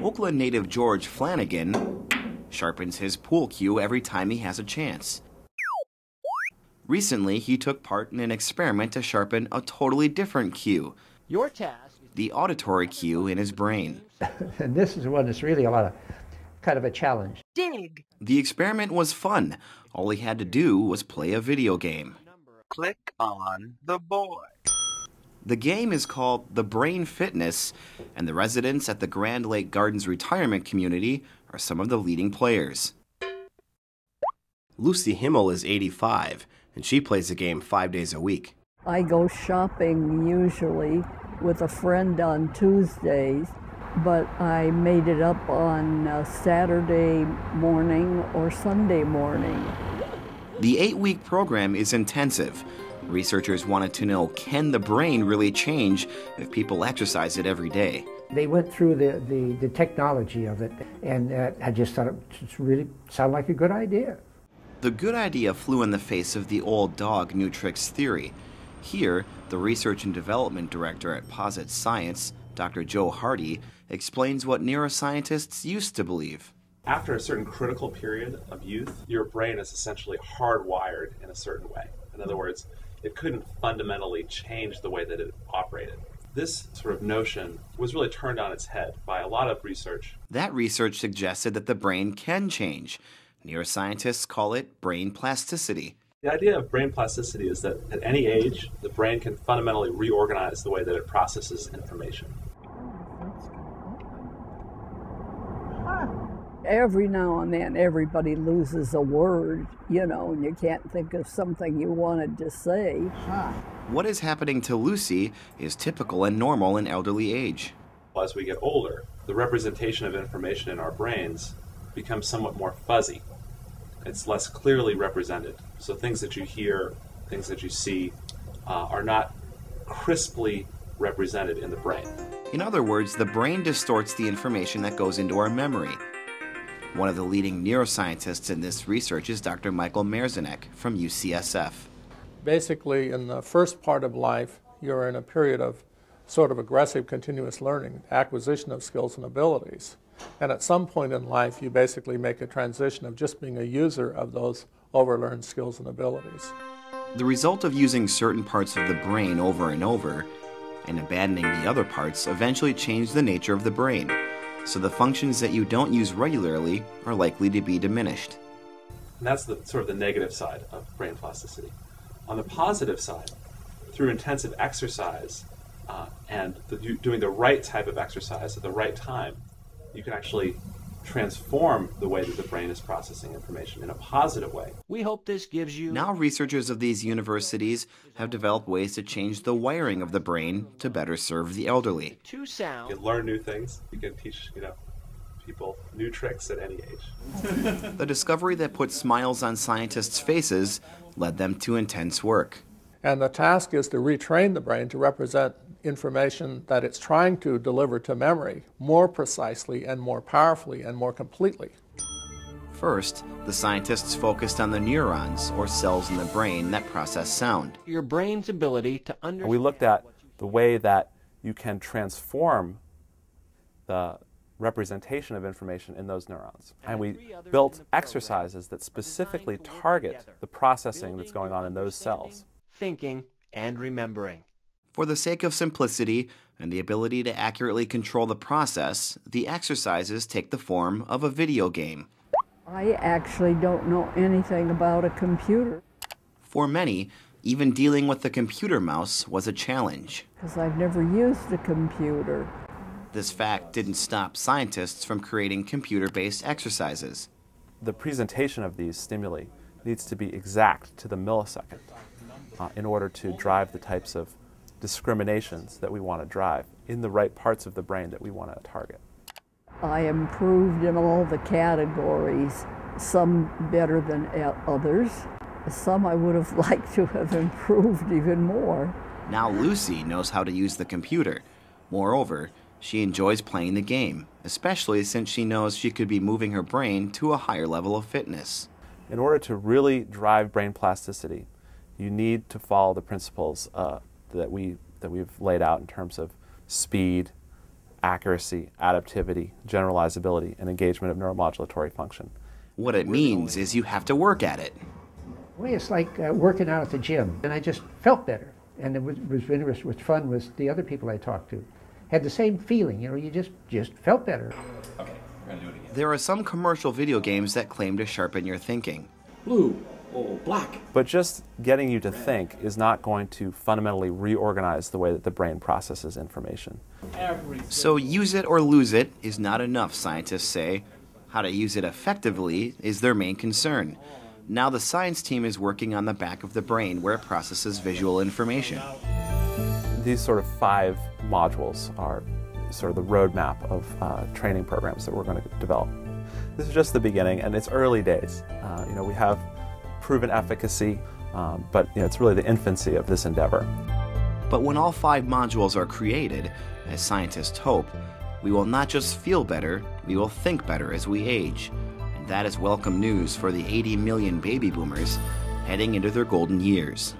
Oakland native George Flanagan sharpens his pool cue every time he has a chance. Recently, he took part in an experiment to sharpen a totally different cue, Your task is the auditory cue in his brain. And this is one that's really kind of a challenge. dig. The experiment was fun. All he had to do was play a video game. Click on the boy. The game is called The Brain Fitness, and the residents at the Grand Lake Gardens retirement community are some of the leading players. Lucy Himmel is 85, and she plays the game 5 days a week. I go shopping usually with a friend on Tuesdays, but I made it up on Saturday morning or Sunday morning. The 8-week program is intensive. Researchers wanted to know, can the brain really change if people exercise it every day? They went through the technology of it, and I just thought it just really sounded like a good idea. The good idea flew in the face of the old dog new tricks theory. Here, the research and development director at Posit Science, Dr. Joe Hardy, explains what neuroscientists used to believe. After a certain critical period of youth, your brain is essentially hardwired in a certain way. In other words, it couldn't fundamentally change the way that it operated. This sort of notion was really turned on its head by a lot of research. That research suggested that the brain can change. Neuroscientists call it brain plasticity. The idea of brain plasticity is that at any age, the brain can fundamentally reorganize the way that it processes information. Every now and then everybody loses a word, and you can't think of something you wanted to say. What is happening to Lucy is typical and normal in elderly age. As we get older, the representation of information in our brains becomes somewhat more fuzzy. It's less clearly represented. So things that you hear, things that you see, are not crisply represented in the brain. In other words, the brain distorts the information that goes into our memory. One of the leading neuroscientists in this research is Dr. Michael Merzenich from UCSF. Basically, in the first part of life, you're in a period of sort of aggressive continuous learning, acquisition of skills and abilities. And at some point in life, you basically make a transition of just being a user of those overlearned skills and abilities. The result of using certain parts of the brain over and over and abandoning the other parts eventually change the nature of the brain. So the functions that you don't use regularly are likely to be diminished. And that's the negative side of brain plasticity. On the positive side, through intensive exercise and doing the right type of exercise at the right time, you can actually transform the way that the brain is processing information in a positive way. We hope this gives you... Now researchers of these universities have developed ways to change the wiring of the brain to better serve the elderly. Two sounds. You can learn new things. You can teach, people new tricks at any age. The discovery that put smiles on scientists' faces led them to intense work. And the task is to retrain the brain to represent information that it's trying to deliver to memory more precisely and more powerfully and more completely. First, the scientists focused on the neurons, or cells in the brain, that process sound. Your brain's ability to understand... We looked at the way that you can transform the representation of information in those neurons. And we built exercises that specifically target the processing that's going on in those cells. Thinking and remembering. For the sake of simplicity and the ability to accurately control the process, the exercises take the form of a video game. I actually don't know anything about a computer. For many, even dealing with the computer mouse was a challenge. Because I've never used a computer. This fact didn't stop scientists from creating computer-based exercises. The presentation of these stimuli needs to be exact to the millisecond in order to drive the types of discriminations that we want to drive in the right parts of the brain that we want to target. I improved in all the categories, some better than others. Some I would have liked to have improved even more. Now Lucy knows how to use the computer. Moreover, She enjoys playing the game, especially since she knows she could be moving her brain to a higher level of fitness. In order to really drive brain plasticity, you need to follow the principles that we've laid out in terms of speed, accuracy, adaptivity, generalizability, and engagement of neuromodulatory function. What it means is you have to work at it. Well, it's like working out at the gym, and I just felt better. And it was interesting, what's fun was the other people I talked to had the same feeling, you know, you just felt better. Okay, we're gonna do it again. There are some commercial video games that claim to sharpen your thinking. Blue or black. But just getting you to think is not going to fundamentally reorganize the way that the brain processes information. So use it or lose it is not enough, scientists say. How to use it effectively is their main concern. Now the science team is working on the back of the brain where it processes visual information. These sort of 5 modules are sort of the roadmap of training programs that we're going to develop. This is just the beginning, and it's early days. We have proven efficacy, but it's really the infancy of this endeavor. But when all 5 modules are created, as scientists hope, we will not just feel better, we will think better as we age. And that is welcome news for the 80 million baby boomers heading into their golden years.